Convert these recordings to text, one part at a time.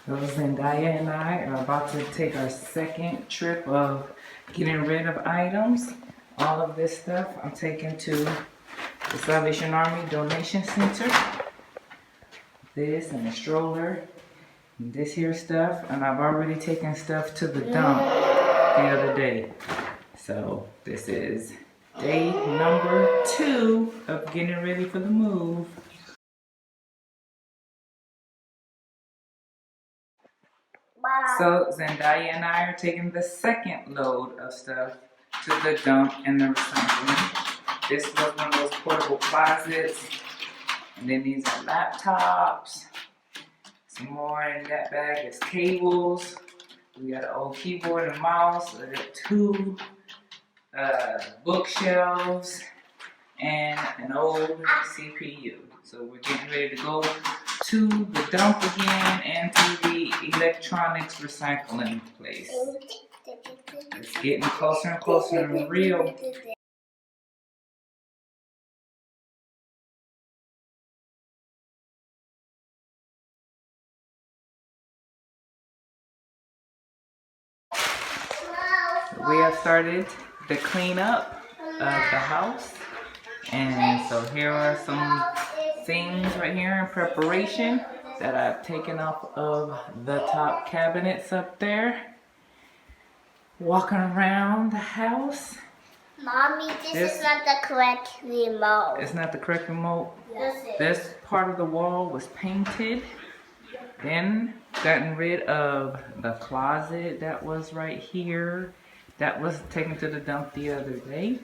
So Zendaya and I are about to take our second trip of getting rid of items. All of this stuff I'm taking to the Salvation Army Donation Center. This and a stroller, and this here stuff, and I've already taken stuff to the dump the other day. So this is day number 2 of getting ready for the move. So Zendaya and I are taking the second load of stuff to the dump and the recycling. This was one of those portable closets. And then these are laptops. Some more in that bag is cables. We got an old keyboard and mouse. We got 2 bookshelves and an old CPU. So we're getting ready to go to the dump again and to the electronics recycling place. It's getting closer and closer to real. We have started the cleanup of the house, and so here are some things right here in preparation that I've taken off of the top cabinets up there. Walking around the house. Mommy, this is not the correct remote. It's not the correct remote? Yes, this part of the wall was painted. Then gotten rid of the closet that was right here. That was taken to the dump the other day.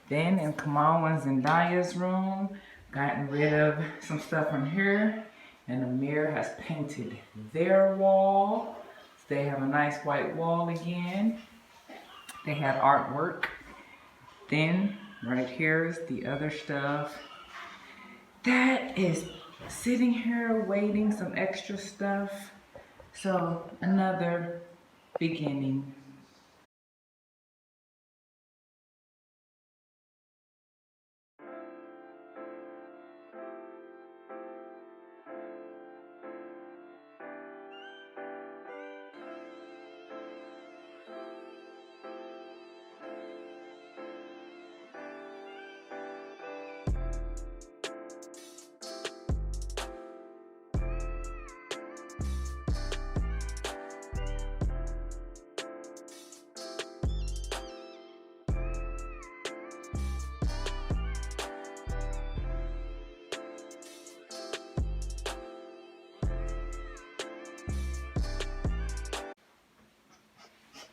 Then in Kamal and Zendaya's room, gotten rid of some stuff from here. And Amir has painted their wall. So they have a nice white wall again. They had artwork. Then right here is the other stuff that is sitting here waiting, some extra stuff. So another beginning.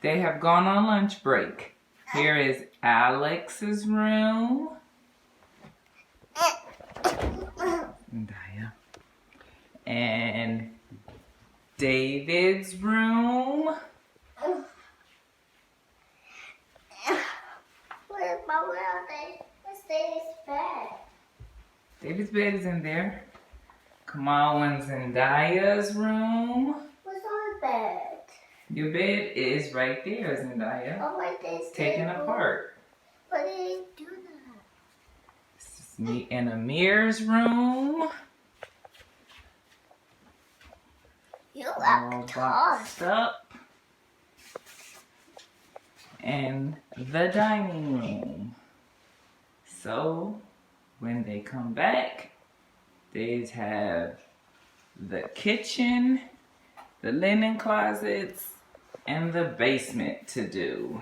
They have gone on lunch break. Here is Alex's room. And David's room. Where are they? Where's David's bed? David's bed is in there. Kamal and Zendaya's room. Where's our bed? Your bed is right there, Zendaya. Oh, my days. Taken apart. But they didn't do that. This is me and Amir's room. You All look boxed tough. up. And the dining room. So when they come back, they have the kitchen, the linen closets, and the basement to do.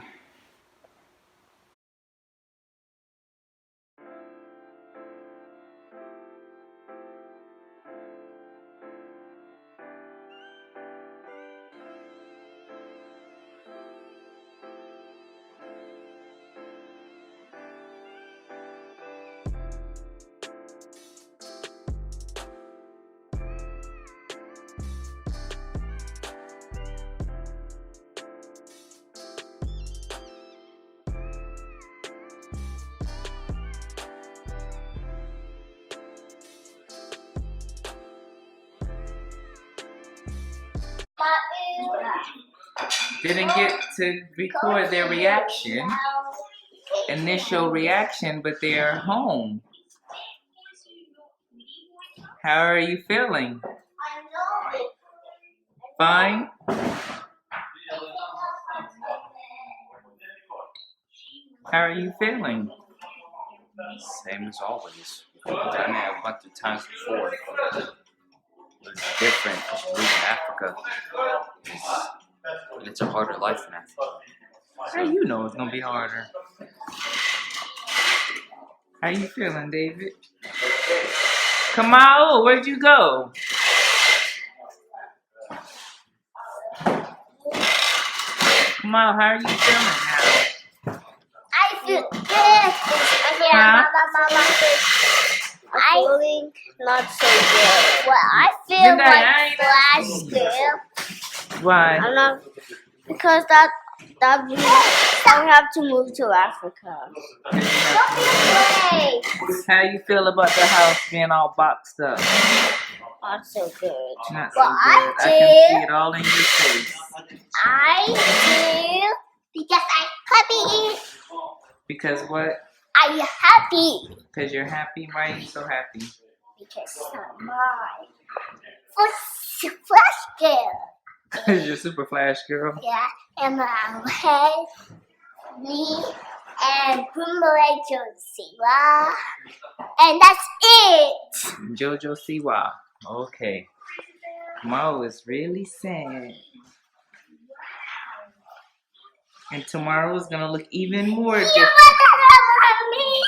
didn't get to record their reaction, initial reaction, but they're home. How are you feeling? Fine? How are you feeling? Same as always. I mean, I've went through times before. It's different because you live in Africa. It's a harder life in Africa. How you know it's gonna be harder? How you feeling, David? Kamau, where'd you go? Kamau, how are you feeling now? I feel good. Huh? I'm feeling not so good. Well, I feel Linda, like I ain't flash asking. girl. Why? I'm not because that means I have to move to Africa. How you feel about the house being all boxed up? Not so good. Not so Well, good. I I can see it all in your face. I do because I'm happy. Because what? I'm happy Because you're happy? Why are you so happy? because I'm mine. For flash girl. Because you're super flash girl. Yeah, and my head, me, and Boomerang Josie. And that's it. Jojo Siwa. Okay. Mo is really sad. And tomorrow is gonna look even more You different. want to me?